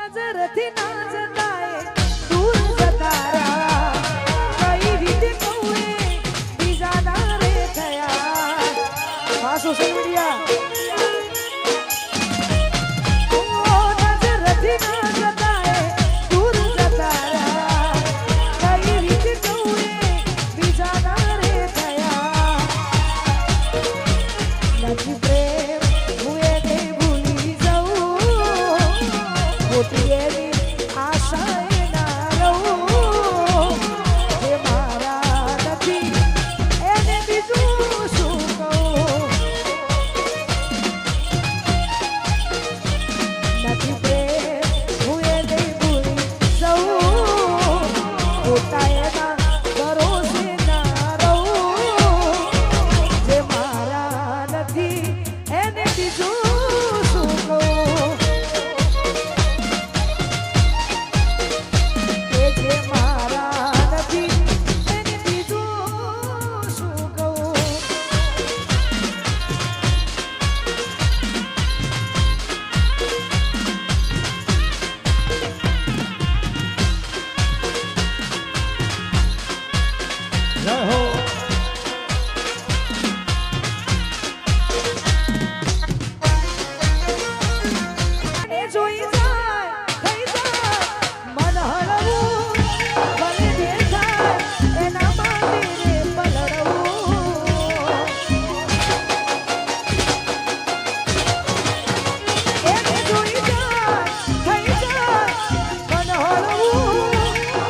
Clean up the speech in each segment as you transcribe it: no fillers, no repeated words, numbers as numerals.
નજરથી ના જતાય દૂર જતા રહ્યા કઈ રીતે કહું બીજા ના રે થયા સોશિયલ મીડિયા નજરથી ના જતાય દૂર જતા રહ્યા કઈ રીતે કહું બીજા ના રે થયા નથી પ્રેમ હું એને ભૂલી જાઉં ખોટી એની આશાએ ના રહું જે મારા નથી એને બીજું શું કહું નથી પ્રેમ હું એને ભૂલી જાઉં ખોટા એના ભરોસે ના રહું જે મારા નથી એને બીજું શું કહું કે જે મારા નથી એને બીજું શું કહું જય હો એ જોઈ જાય થઈ જાય મન હળવું ભલે દેખાય એના માટે રે પલળવું એને જોઈ જાય થઈ જાય મન હળવું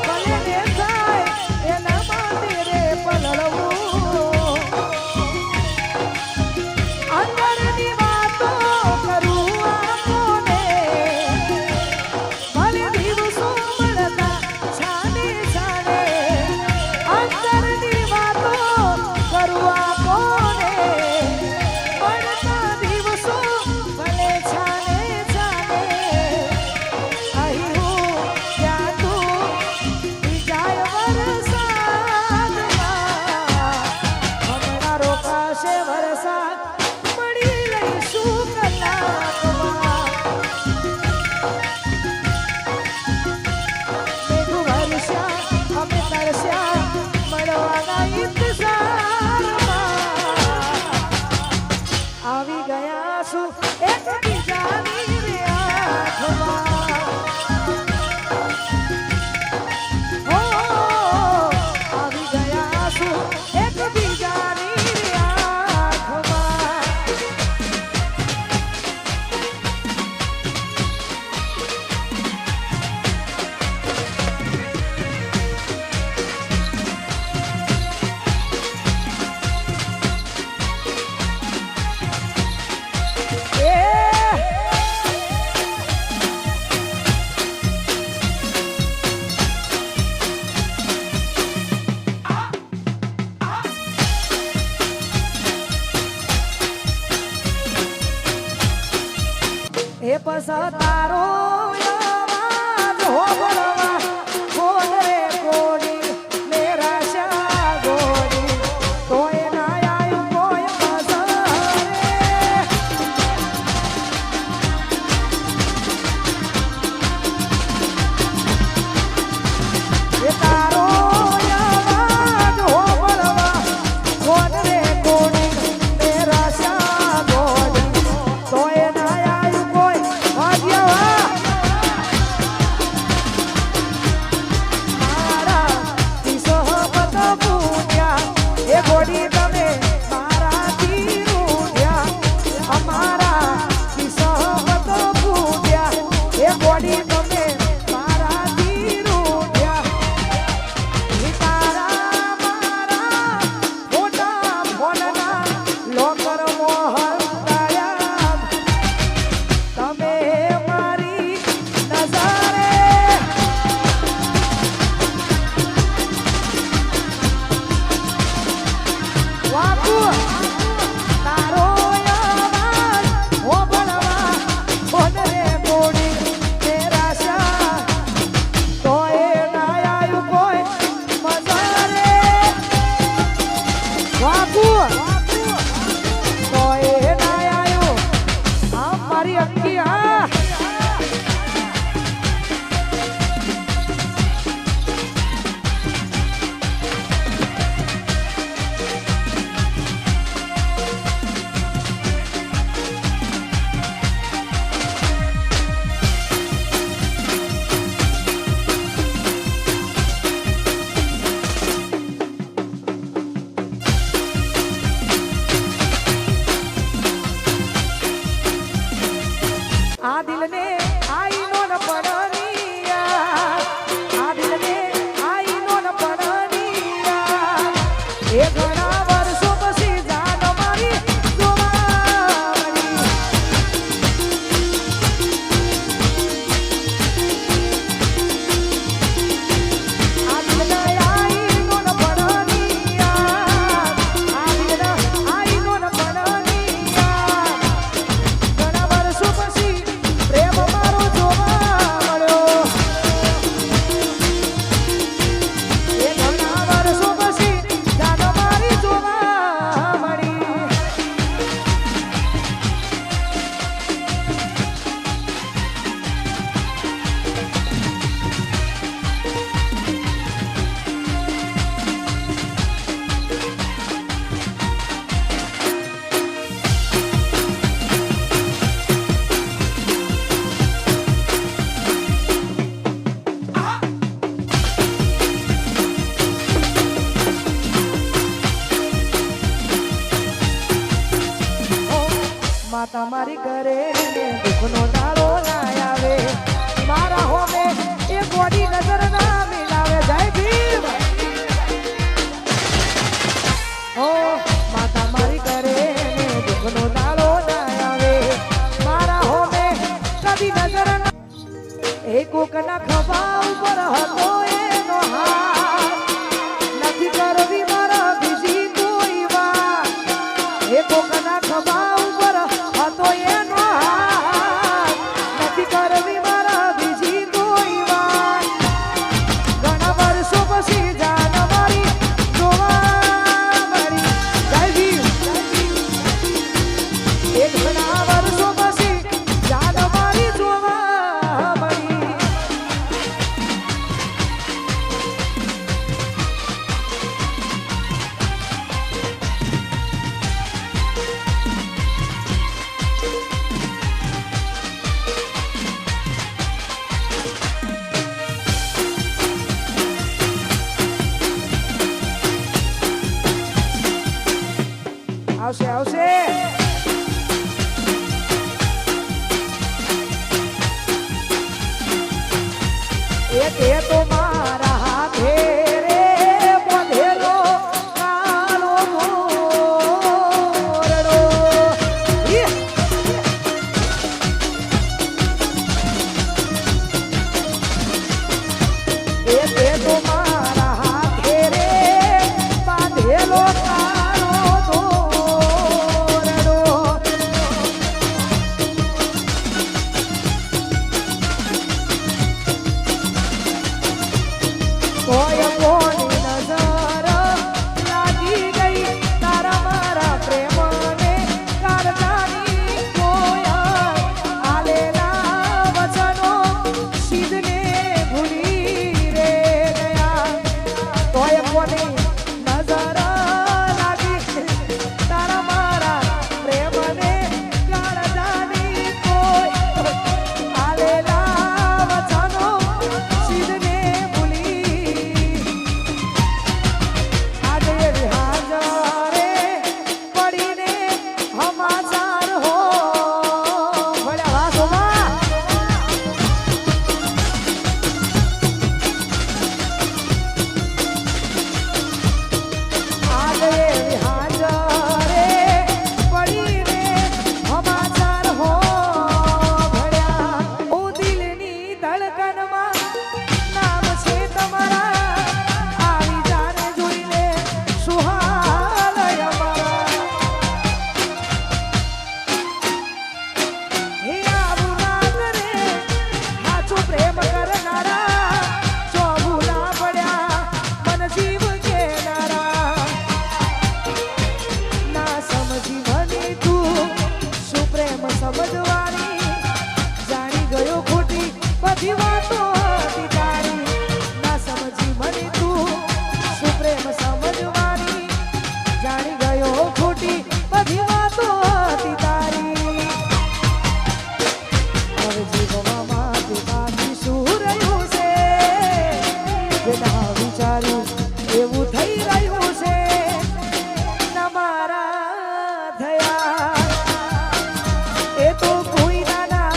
ભલે દેખાય એના માટે રે પલળવું અંદરની વાતો કરું આપોને ભલે દિવસો મળતા છાને છાને અંદરની વાતો કરું આપોને મળતા દિવસો ભલે છાને છાને અહીં હું ત્યાં તું જાય વરસાદમાં હમણાં રોકાશે વરસાદ મળી લઈશું કલાકમાં મેઘ વરસ્યા અમે તરસ્યા મળવાના ઇંતજારમાં આવી ગયા છું એકબીજાની રે આંખમાં હો આવી ગયા છું એકબીજાની રે આંખમાં એ પસા તારો અવાજ હોબળવા કોણ રે કોણી મેરા શા ગોરી કોઈ ના આયું કોઈ પસા રે એ તારો અવાજ હોબળવા કોણ રે કોણી મેરા શા ગોરી કોઈ ના આયું કોઈ વાગ્યા મારા દિશો પતો પૂજ્યા એ ગોડી તમે મારાથી રૂઠ્યા અમારા દિશો પતો પૂજ્યા એ ગોડી તમે મારાથી રૂઠ્યા ઈ તારા મારા મોટા ફોનના લોકર મોહર તાયા તમે મારી નજારે વાપુ તારો અવાજ હોબળવા કોણ રે કોણી મેરા શા તોય ના આયું કોઈ મજારે વાપુ તોય ના આયું આ મારી અંકી હા દિલને આઈનો ન પડનિયા આ દિલને આઈનો ન પડનિયા એ ઘણા વર્ષો પછી જાન મારી જોવા મળી આ દિલને આઈનો ન પડનિયા આ દિલને આઈનો ન પડનિયા ઘણા વર્ષો પછી પ્રેમ મારો જોવા મળ્યો એ ઘણા વર્ષો પછી જાન મારી જોવા મળી માતા મારી ઘરે ને દુઃખનો દાડો ના આવે મારા હોમે એ ગોડી નજર ના મિલાવે જય ભીમ ઓ માતા મારી ઘરે ને દુઃખનો દાડો ના આવે મારા હોમે કદી નજર ના એ કોકના ખભા ઉપર હતો એનો હાથ નથી કરવી મારા બીજી કોઈ વાત એ કોકના ખભા ઉપર હતો એનો હાથ નથી કરવી મારા બીજી કોઈ વાત ઘણા વર્ષો પછી જાન મારી જોવા મળી જય ભીમ એક ઘણા વર્ષો પછી જાન મારી જોવા મળી આવશે આવશે એક એ તો મારા હાથે રે બાંધેલો કાળો મોરડો એક એ તો મારા હાથે રે બાંધેલો કાળો મોરડો કોઈ કોની નજર લાગી ગઈ તારા મારા પ્રેમને કાળજાની કોયલ આલેલા વચનો સિદ્ધને ભૂલી રે ગયા કોઈ કોની નજર લાગી તારા મારા પ્રેમને કાળજાની કોયલ આલેલા વચનો સિદ્ધને ભૂલી આજે એવી હાજરે પડીને હમાચાર હો ભળ્યા વાસોમાં આજે એવી હાજરે પડીને હમાચાર હો ભળ્યા ઓ દિલની ધડકનમાં નામ છે તમારા આવી જાને જોઈને સુહાલય અમારા હે આવું ના કરે સાચો પ્રેમ કરનારા જો ભૂલા પડ્યા મન જીવ કેનારા ના સમજી મને તું શું પ્રેમ સમજવાની જાણી ગયો ખોટી બધી વાતો હતી તારી ના સમજી મને તું શું પ્રેમ સમજવાની જાણી ગયો ખોટી બધી વાતો હતી તારી હવે જીવવામાં તે બાકી શું રહ્યું છે જેના વિચાર્યું એવું થઈ રહ્યું છે ના મારા થયા એ તો કોઈ ના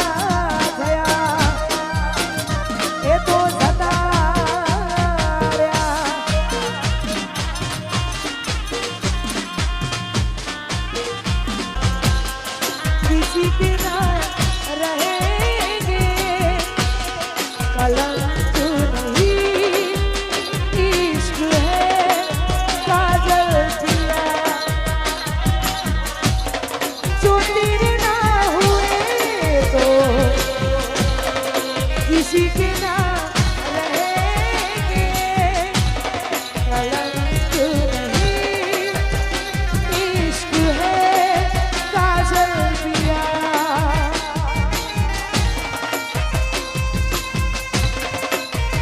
किसी के ना रहेंगे कलंक नहीं इश्क है काजल पिया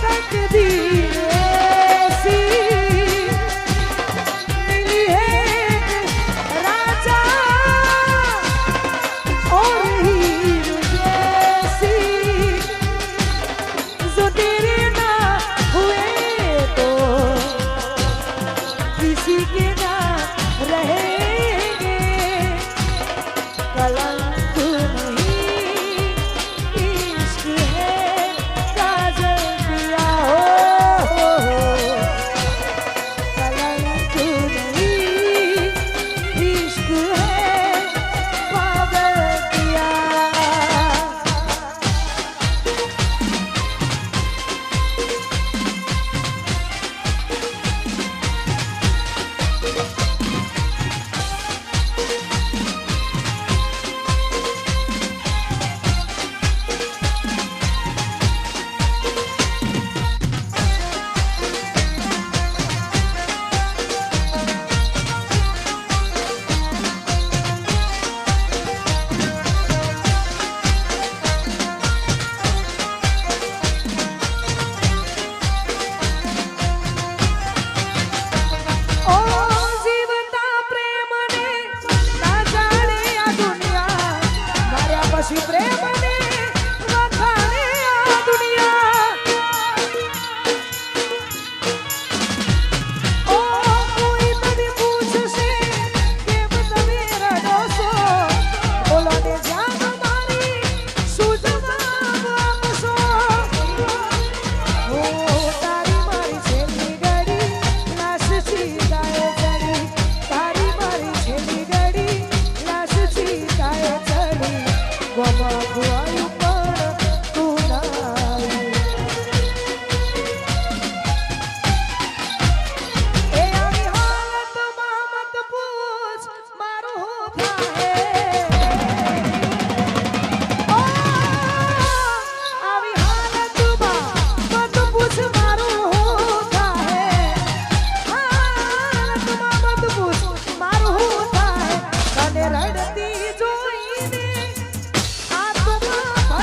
तकदीर ऐसी मिली है राजा और हीर जैसी जो तेरे ना हुए तो किसी के ना रहेंगे कलंक नहीं इश्क है काजल पिया हो कलंक नहीं इश्क है पागल पिया ઓ જીવતા પ્રેમને ના જાણે આ દુનિયા માર્યા પછી પ્રેમને વખાણે આ દુનિયા ઓ કોઈ તને પૂછશે કેમ તમે રડો છો બોલોને જાન મારી શું જવાબ આપશો ઓ તારી મારી છેલ્લી ઘડી લાશ ચીતાએ ચડી તારી મારી છેલ્લી ઘડી લાશ ચીતાએ ચડી ગોમાં ખુવાયું પણ તું ના આવી એ આવી હાલતમાં મત પૂછ મારું હું થાય ઓ આવી હાલતમાં મત પૂછ મારું હું થાય હાલતમાં મત પૂછ મારું હું થાય તને રડતી જોઈને આત્મા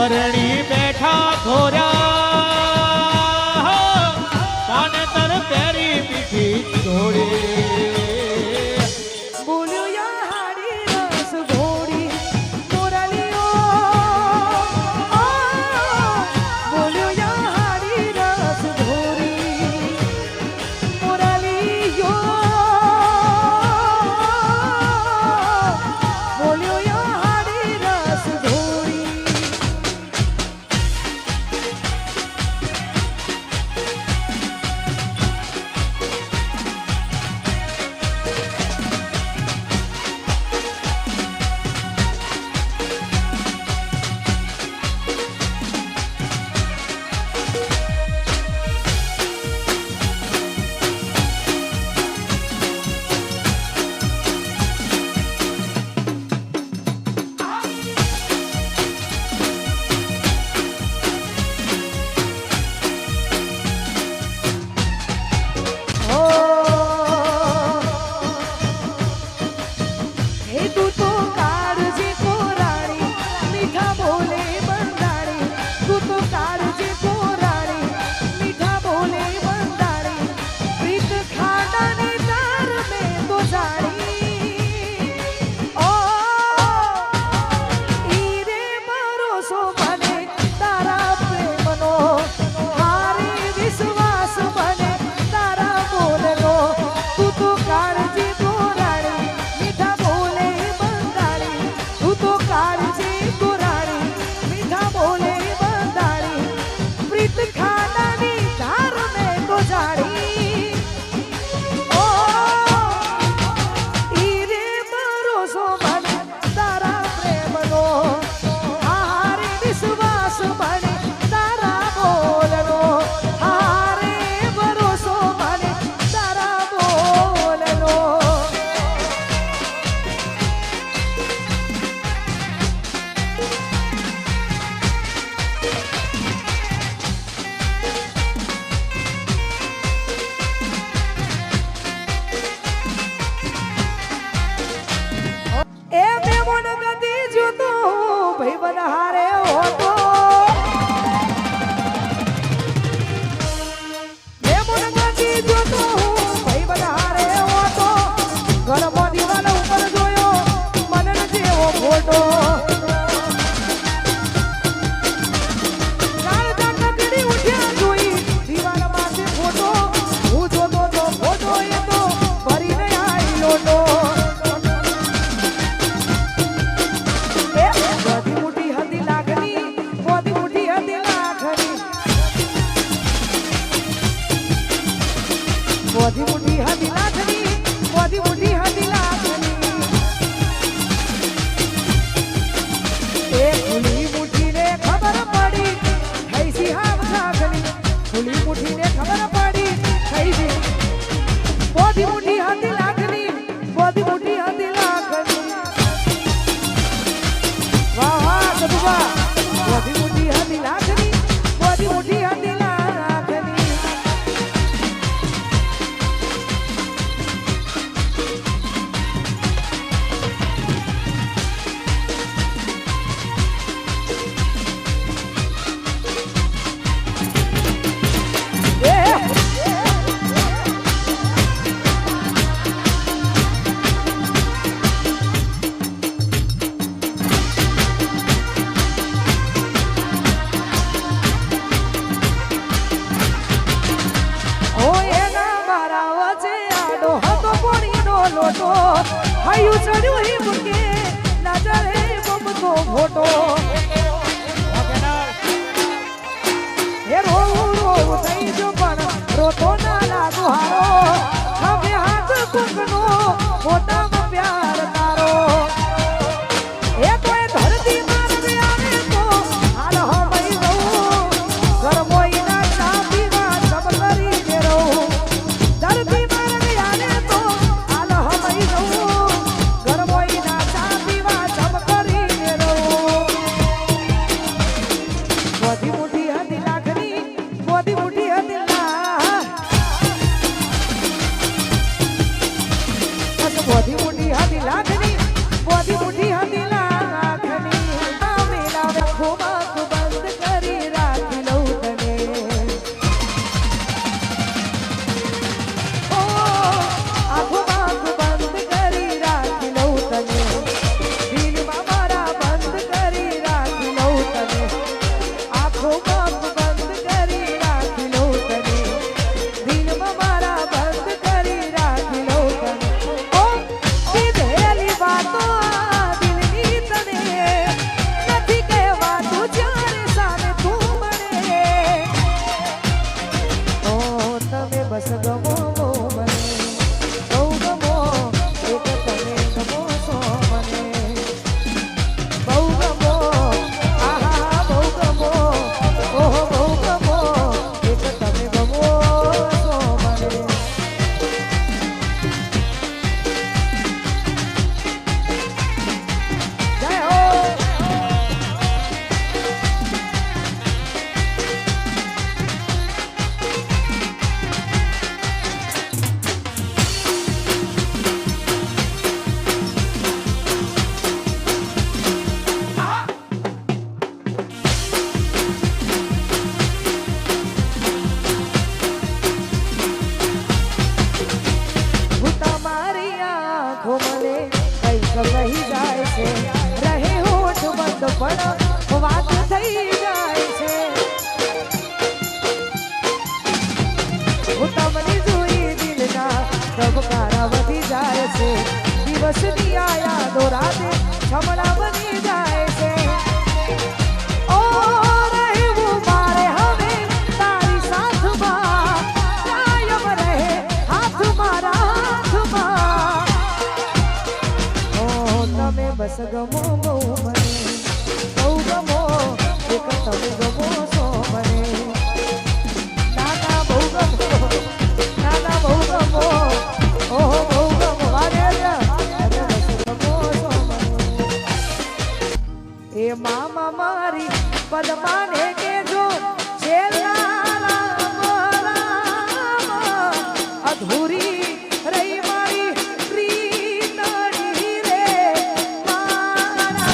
પરણી બેઠા ઘોર્યા પાને તર પેરી પીઠી છોડી બોલ્યો યા હાડી રસ ઘોડી મોરલીઓ બોલ્યો યા હાડી રસ ઘોડી મોરલીઓ બોલ્યો યા હાડી રસ ઘોડી હે તું તો કાળજી કોરાણી મીઠા બોલે બંધાણી તું તો કાળજી કોરાણી મીઠા બોલે બંધાણી પ્રીત ખાડાની તાર મેં તો જાણી ઓ ઈ રે ભરોસો મને તારા પ્રેમનો હારે વિશ્વાસ મને તારા બોલનો તું તો કાળજી કોરાણી મીઠા બોલે બંધાણી તું તો કાળજી કોરાણી મીઠા બોલે બંધાણી પ્રીત ખાનાની ધાર મેં તો જાણી ઓ ઈ રે ભરોસો મને તારા પ્રેમનો હારે વિશ્વાસ મને તારા બોલનો હારે ભરોસો મને તારા બોલનો એ મેમોન ગતિ જોતો ભાઈ બનહારે હોતો મેમોન ગતિ જોતો ભાઈ બનહારે હોતો ગરબો દીવાલ ઉપર જોયો મનન જેવો ફોટો કાળ જાતા પીડી ઉઠ્યા જોઈ દીવાલ પાસે ફોટો હું જોતો તો ફોટો એ તો ભરીને આઈ લોટો બધી મોટી હતી લાગણી બધી મોટી હતી લાગણી બધી મોટી હતી લાગણી બધી મોટી હતી લાગણી એ ખુલી મુઠ્ઠીને ખબર પડી થઈ સી હાવ લાગણી ખુલી મુઠ્ઠીને ખબર પડી થઈ સી બધી મોટી હતી લાગણી બધી મોટી હતી લાગણી વાહ વાહ સદુબા બધી મોટી હતી લાગણી બધી મોટી હતી લાગણી લોટો હાયું ચડ્યું હી મુકે નજરે બમતો ફોટો હે રોવું રોવું થઈ જો પણ રોતો ના લાગુ હારો હવે હાથ કુકનો ફોટામાં પ્યાર તારો એ તો એ ધરતી મારવે આવે તો હાલ હમઈ રહું ગરમોઈ ના ચા પીવા સબ કરીને રહું ધરતી મારવે આવે તો હાલ હમઈ રહું ગરમોઈ ના ચા પીવા સબ કરીને રહું રાતે છમણા બની જાય છે ઓ રહેવું મારે હવે તારી સાથમાં કાયમ રહે હાથ મારા હાથમાં ઓ તમે બસ ગમો બહુ મને બહુ ગમો એક તમે ગમો છો મને નાના બહુ ગમો નાના બહુ ગમો ઓહો બહુ ગમો વારે તમે બસ ગમો છો મને એ મામા મારી પદમાને કેજો છેલ્લા રામ રામ અધૂરી રહી મારી પ્રીતણી રે મારા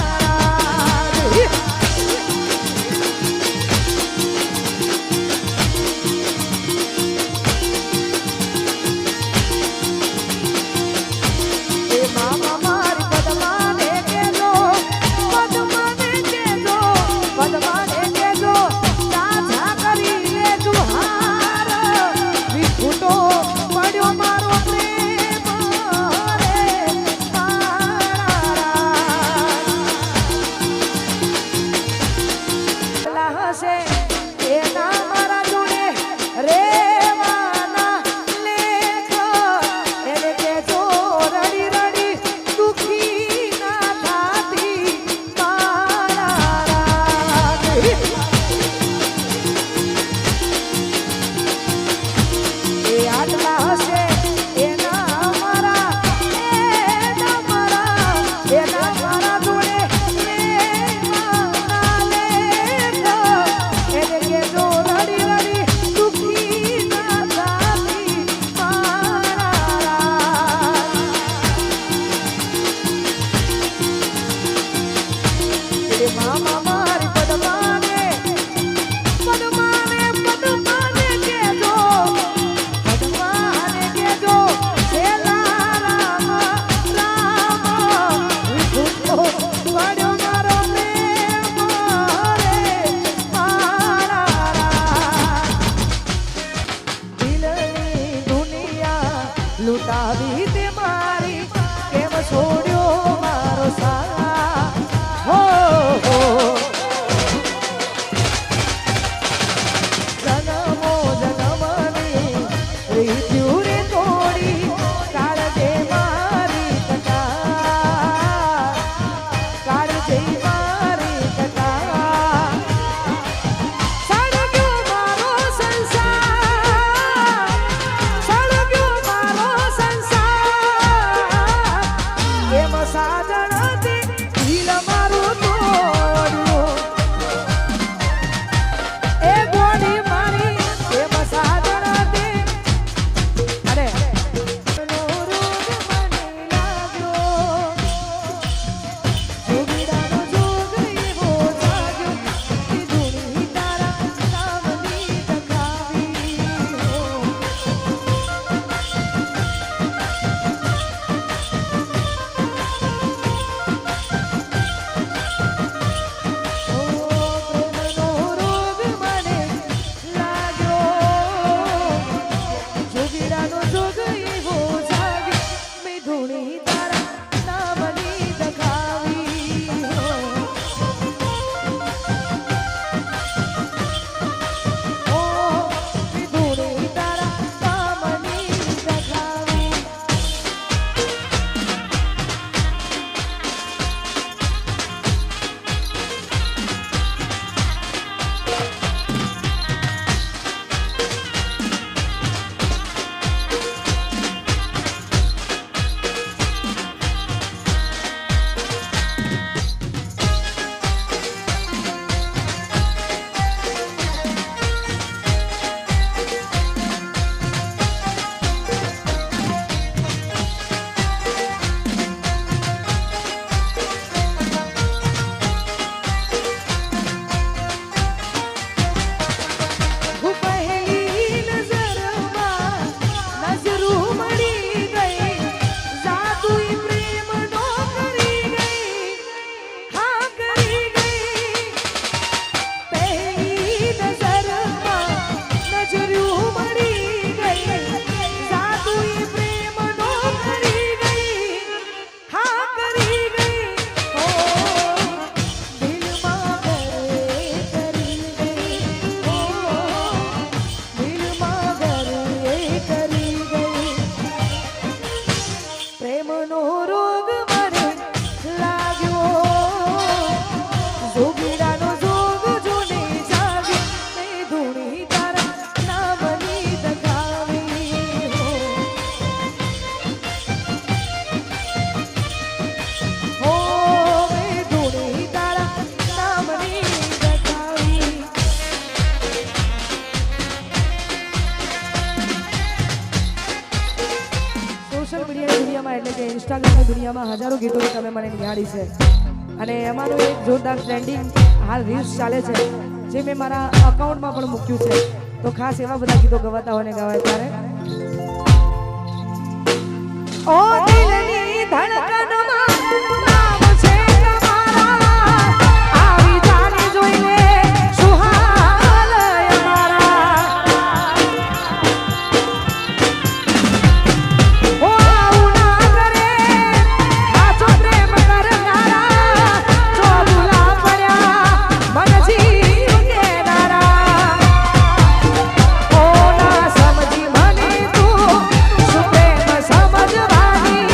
એ મામા મારી પદમાને કેજો પદમાને કેજો સાજા કરી લેજો હાર વિખૂટો પડ્યો મારો આગળનું ગીતો તમે મને નિહાળી છે અને એમાંનું એક જોરદાર ટ્રેન્ડિંગ હાલ રીલ્સ ચાલે છે જે મેં મારા અકાઉન્ટમાં પણ મૂક્યું છે તો ખાસ એવા બધા ગીતો ગવાતા હોય ને ગવાય ત્યારે ઓ દિલની ધડકનમાં નામ છે તમારા આવી જાને જોઈને સુહાલ અમારા ઓ આવું ના કરે સાચો પ્રેમ કરનારા જો ભૂલા પડ્યા મન જીવ કેનારા ઓ ના સમજી મને તું શું પ્રેમ સમજવાની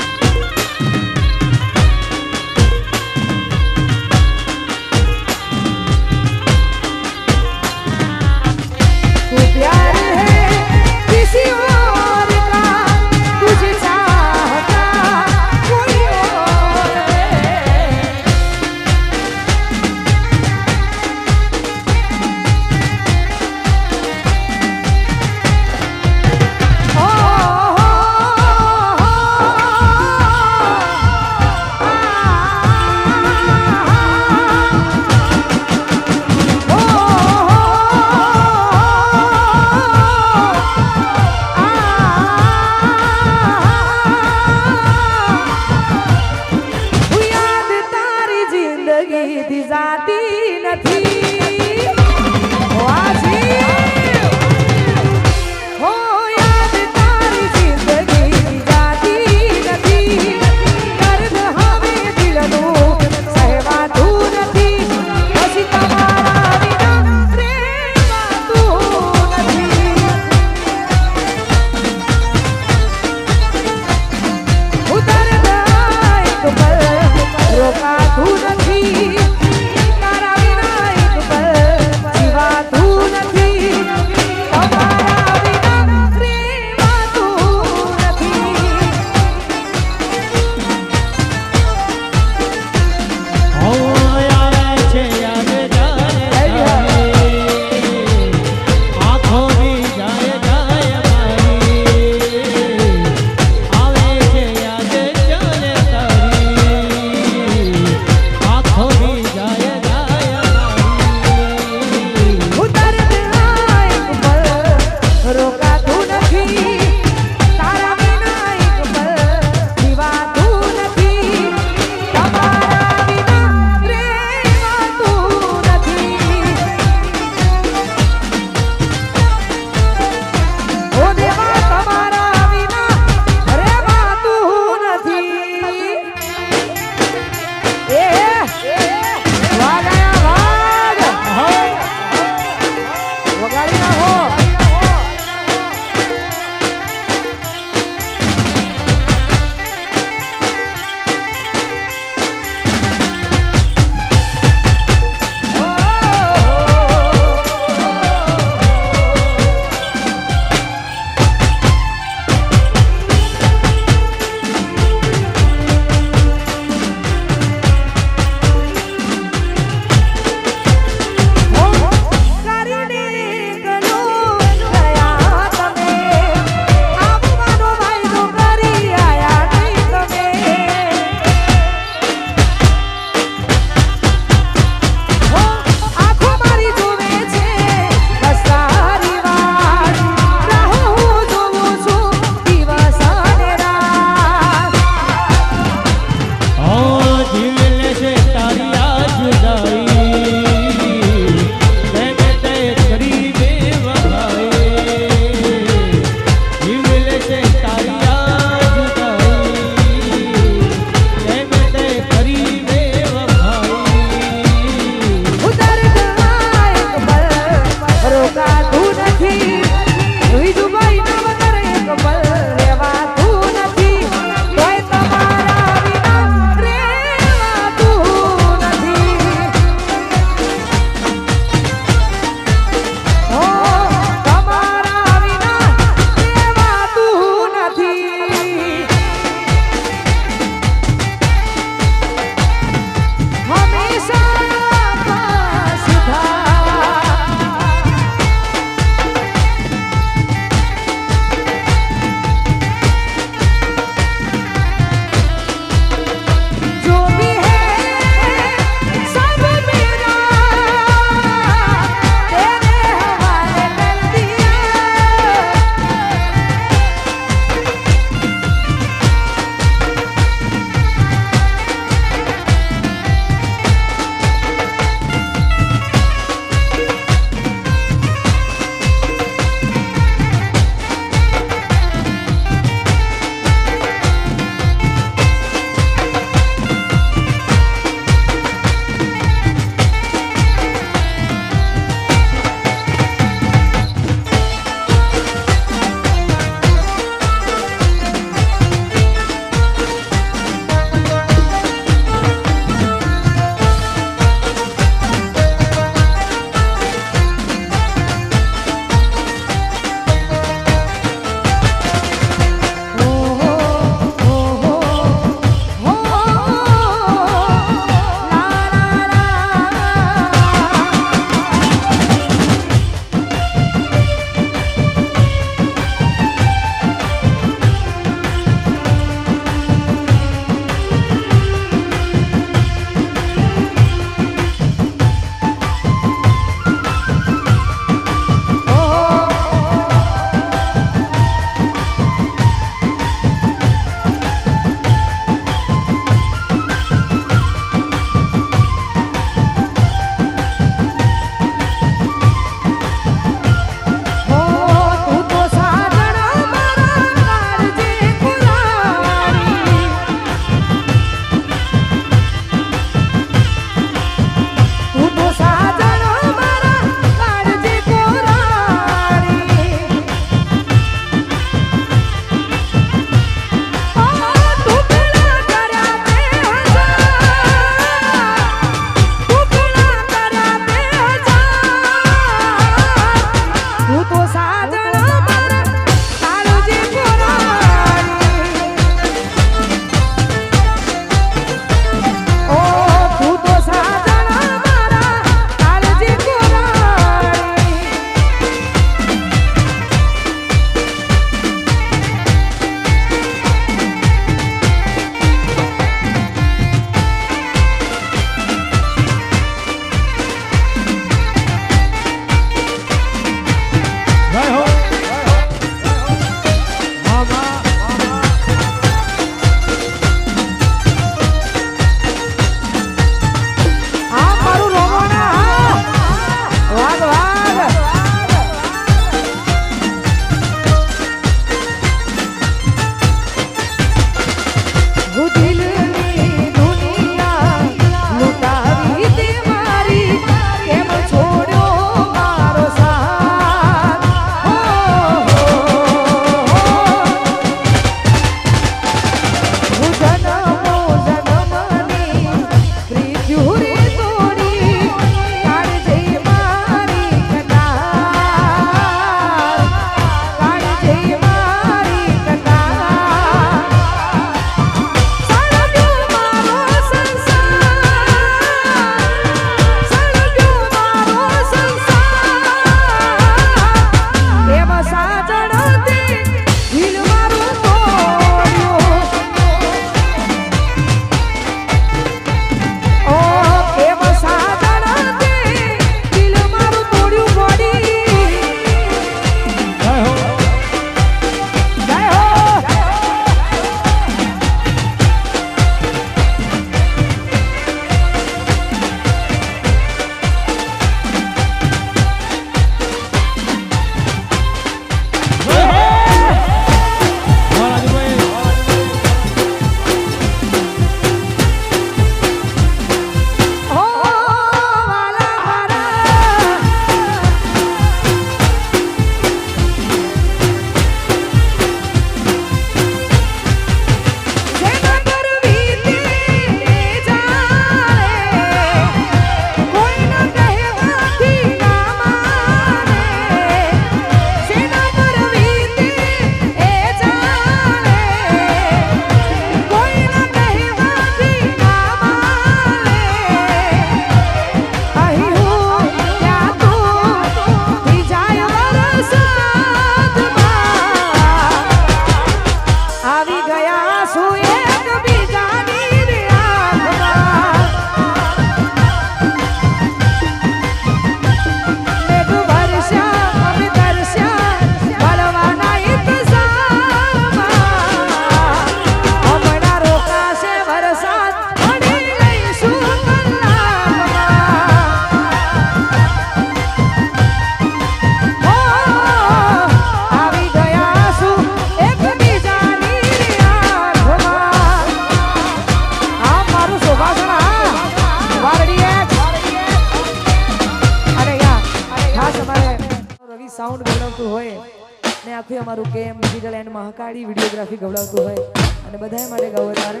અમારું કેમ ડિજિટલ એન્ડ મહાકાળી વિડીયોગ્રાફી ગવડાવતું હોય અને બધાય માટે ગૌરવ તારે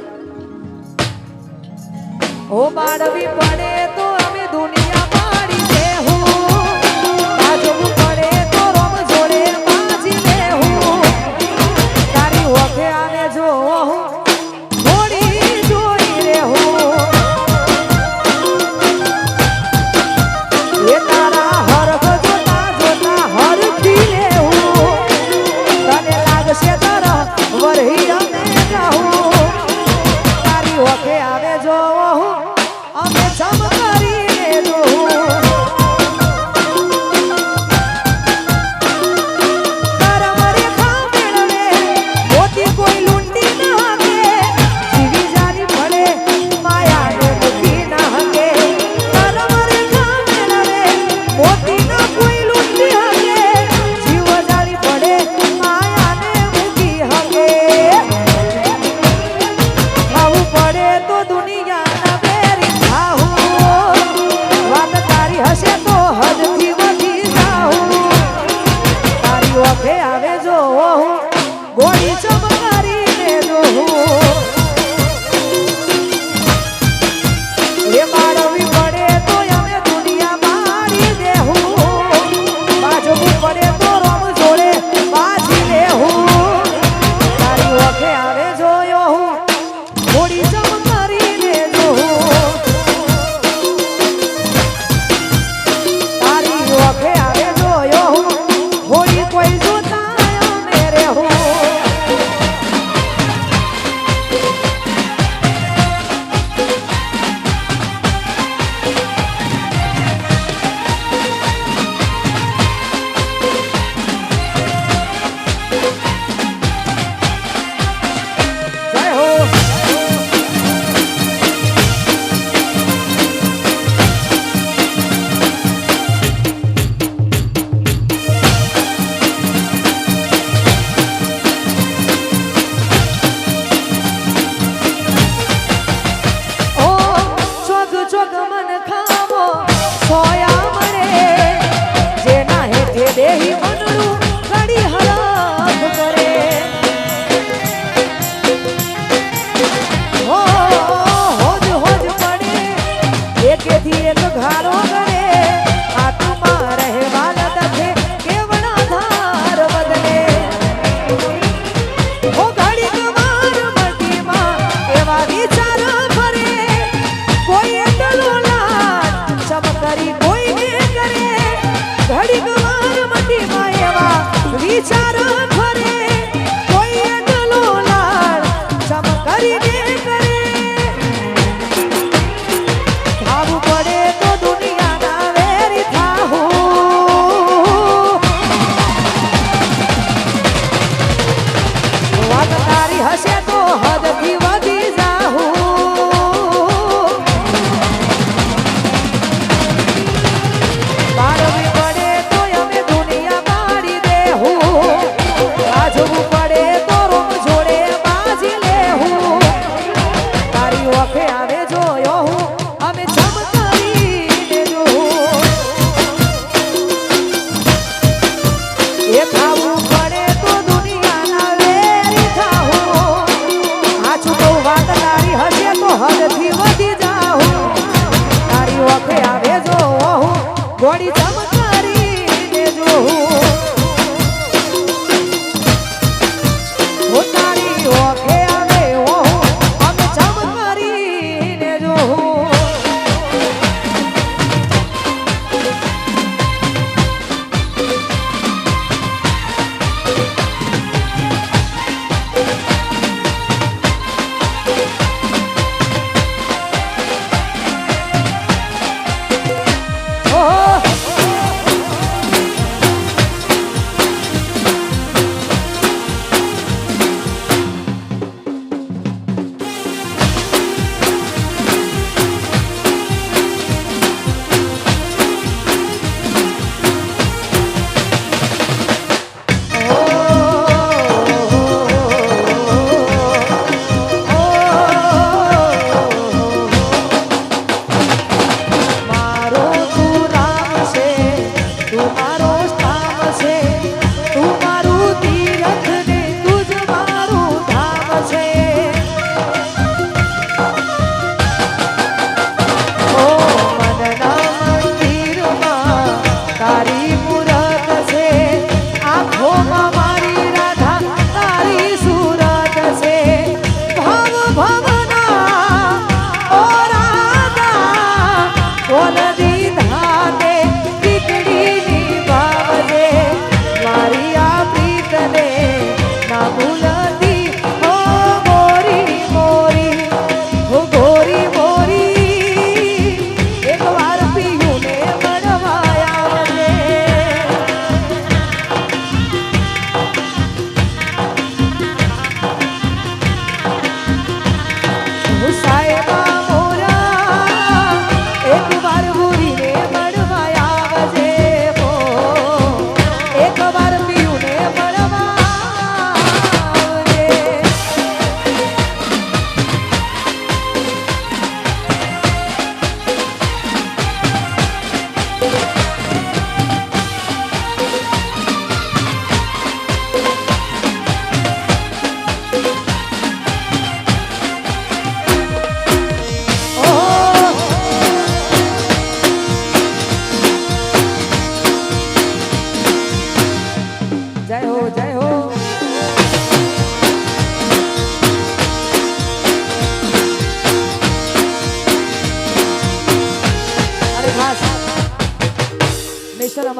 ઓ બાળવી પડે તો અમે દુનિયા પાડી દેહું બાજવું પડે તો રમ જોડે બાજી લેહું તારી ઓખે આને જો થોડી જોઈ રેહું એ તારા હરખ જોતા જોતા હરખી લેહું તને લાગશે તરહ વરહી અમે જાહું તારી ઓખે આવે જો અમે જમ કરીને જોહું તારા મરે ખા મેળવે મોતી કોઈ લૂંટી ન હકે જીવી જાની પડે માયાને મૂકી ન હકે તારા મરે ખા મેળવે મોતી ન કોઈ લૂંટી હકે જીવ જાની પડે માયાને મૂકી હકે ખાવું પડે તો દુનિયાના બેરી થાવું વાત તારી હશે તો હદથી વધી જાઉં તારી ઓખે આવે જો ગોળી ચમકારીને જોહું એ બાળવી પડે તો અમે દુનિયા મારી દેહું બાજવું પડે તો રમ જોડે બાજી લેહું તારી ઓખે આવે જોયો હું ગોળી ચમકારીને જોહું તારી ઓખે આવે જોયો હું હોળી કોઈ જોતા અમે રેહું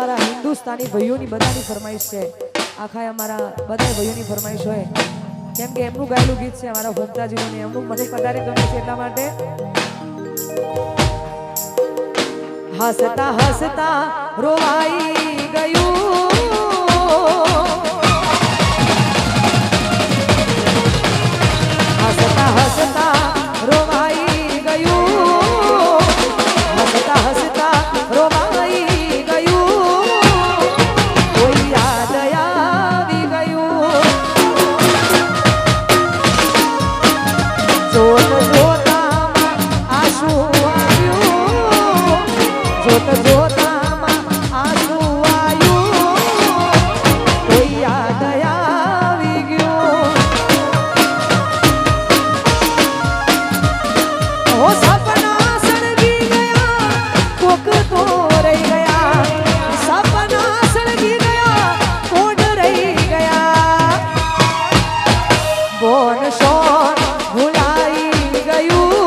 અમારા હિન્દુસ્તાની ભાઈઓની બધાની ફરમાઈશ છે, આખા અમારા બધા ભાઈઓની ફરમાઈશ હોય, કેમ કે એમનું ગાયેલું ગીત છે અમારા ભોમતાજીનું ને એમનું મને વધારે ગમે છે એટલા માટે હસતા હસતા રોવાઈ ગયું, હસતા હસતા રોવાઈ ગયું, હસતા હસતા રોવાઈ ગયું, કોઈ યાદ આવી ગયું, જોત જોતામાં આંસુ આવ્યું, જોત જોતામાં આંસુ આવ્યું, કોઈ યાદ આવી ગયું, ઓ સપના સળગી ગયા, કોક તો રહી ગયા, સપના સળગી ગયા, કોણ રહી ગયા, બોન શોન ભૂલાઈ ગયું,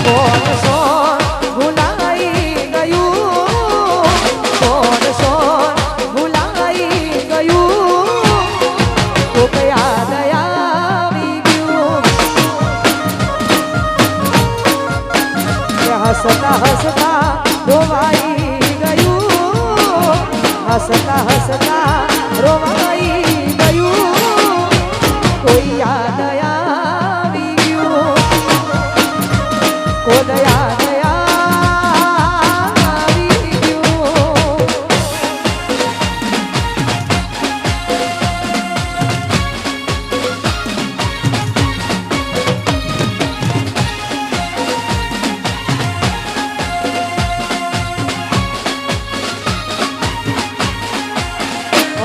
બોન શોન ભૂલાઈ ગયું, બોન શોન ભૂલાઈ ગયું, કોક યાદ આવી ગયું, કે હસતા હસતા રોવાઈ ગયું, હસતા હસતા રોવાઈ ગયું, કોઈ યાદ આવી ગયું, કોઈ યાદ આવી ગયું. ઓ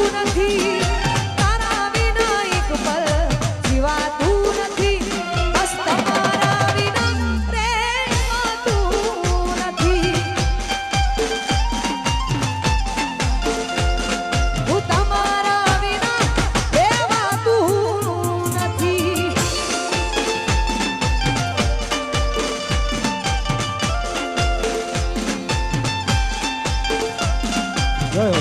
જીવાતું નથી તારા વિના એક પલ જીવાતું નથી બસ તમારા વિના રહેવાતું નથી હું તમારા વિના રહેવાતું નથી જય હો.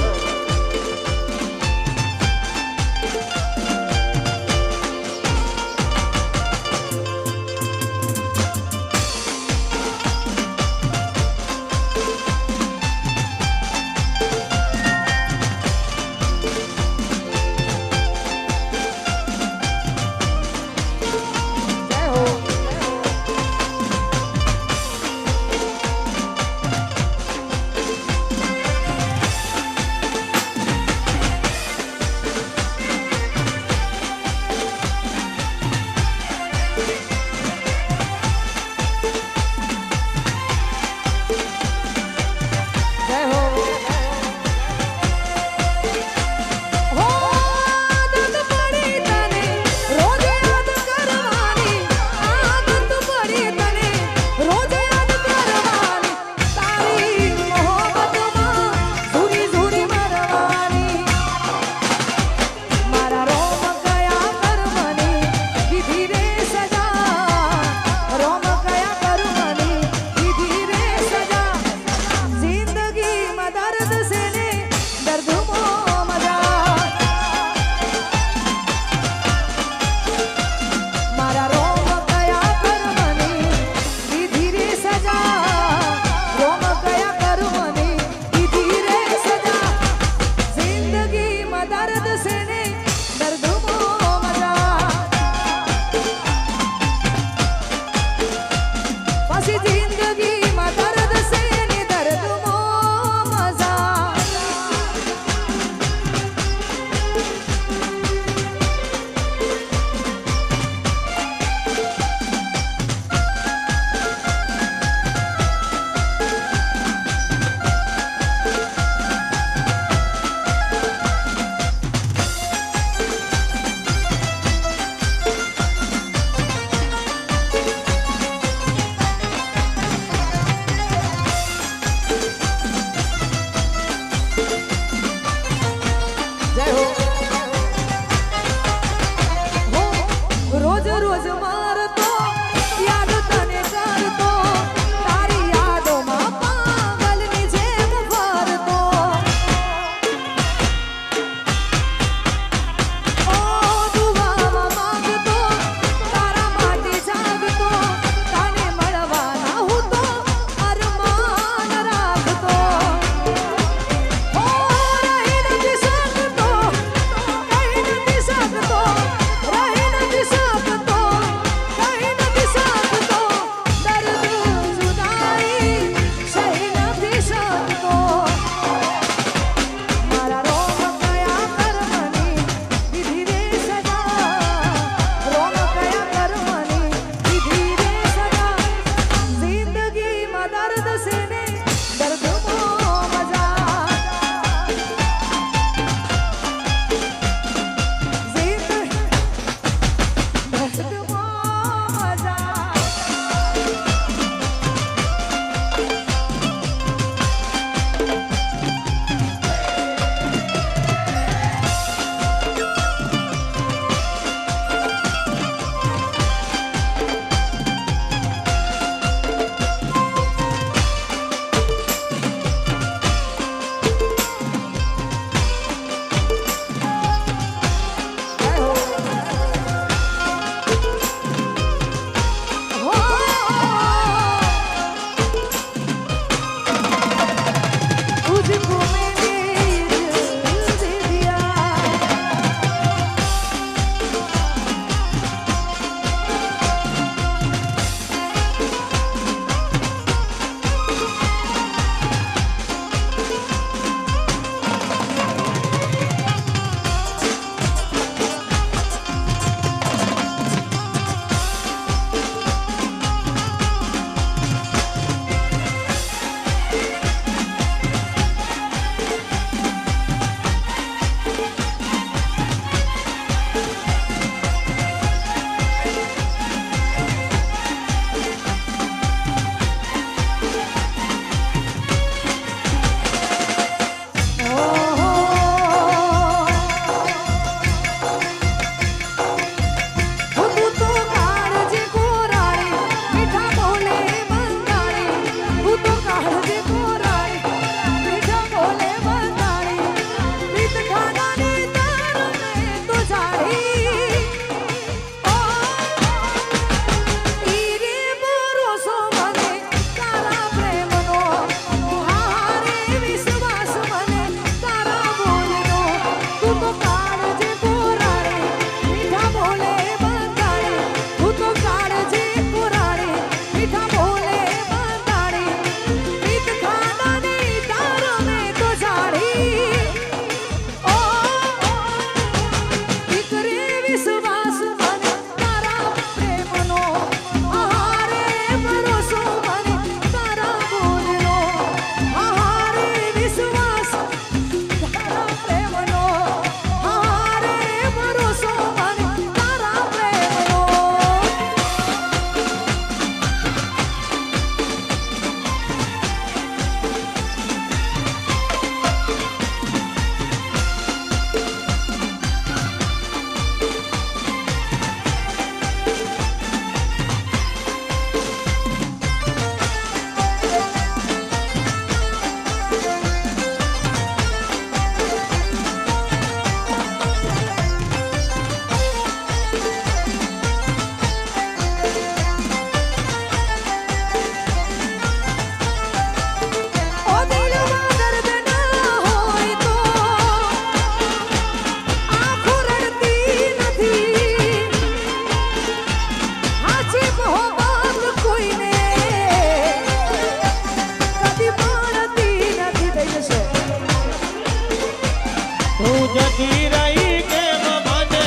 તું જતી રહી કેમ મને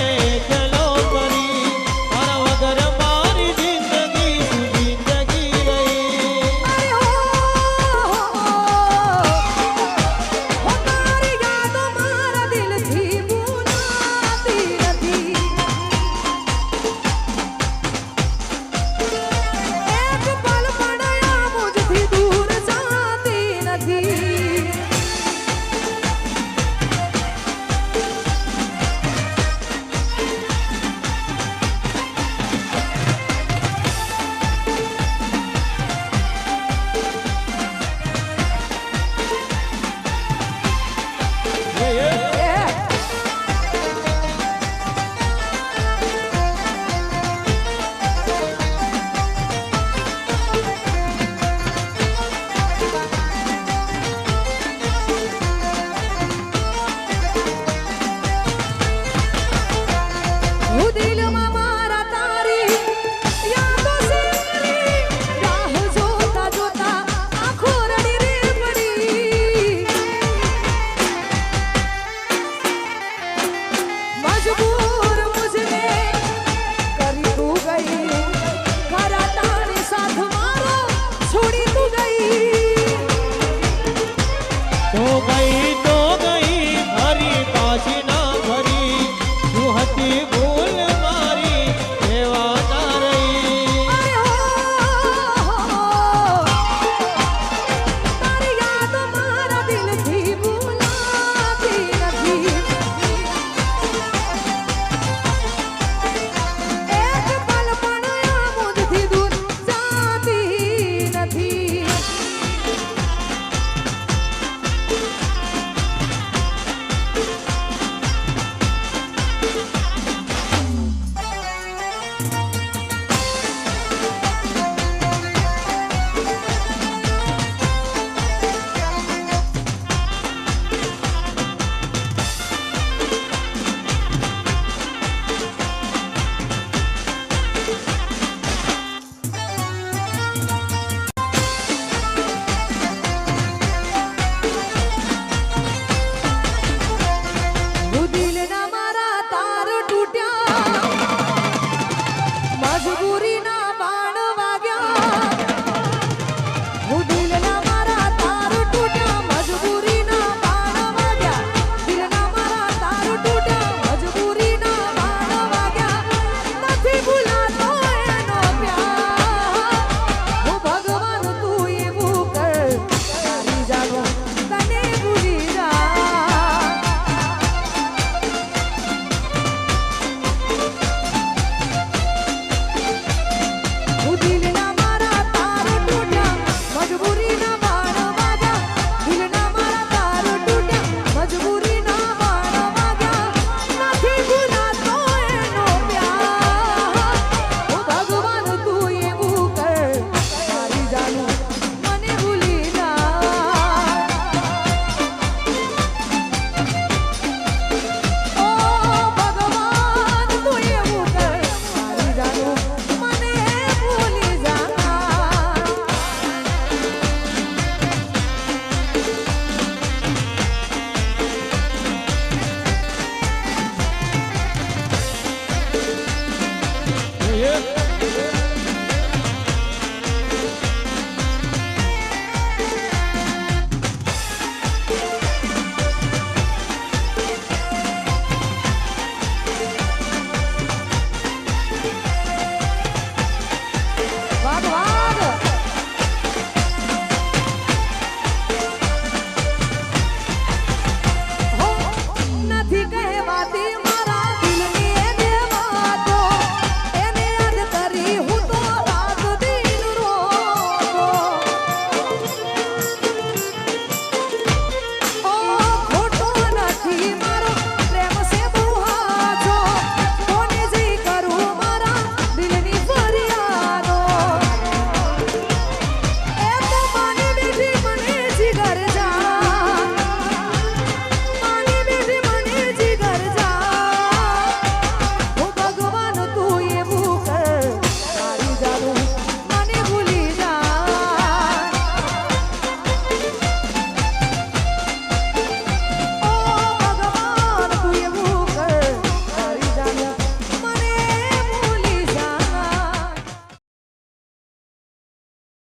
ચલો કરી તારા વગર મારી જિંદગી શું જિંદગી રહી અરે હો તારી યાદો મારા દિલથી ભૂલાતી નથી એક પલ પણ આ મુજથી દૂર જાતી નથી હું દિલમાં મારા તારી યાદો સેલી રાહ જોતા જોતા આંખો રડી રે પડી મજબૂર મુझने કરી તું ગઈ ખરા તારે સાથ મારો છોડી તું ગઈ તો ગઈ ફરી પાછી ના ફરી તું હતી ભૂલ મારી એવા ના રહી અરે હો તારી યાદ મારા દિલથી ભૂલાતી નથી એક પલ પણ આ મુજથી દૂર જાતી નથી હું દિલના મારા તાર તૂટ્યા મજબૂરીના બાણ વાગ્યા હું દિલના મારા તાર તૂટ્યા મજબૂરીના બાણ વાગ્યા દિલના મારા તાર તૂટ્યા મજબૂરીના બાણ વાગ્યા નથી ભૂલાતો એનો પ્યાર હું ભગવાન તું એવું કર તારી જાનો તને ભૂલી જા હું દિલના મારા તાર તૂટ્યા મજબૂરીના બાણ વાગ્યા દિલના મારા તાર તૂટ્યા મજબૂરીના બાણ વાગ્યા નથી ભૂલાતો એનો પ્યાર ઓ ભગવાન તું એવું કર તારી જાનું મને ભૂલી જા ઓ ભગવાન તું એવું કર તારી જાનું મને ભૂલી જા વાગ વાગ હો નથી કહેવાતી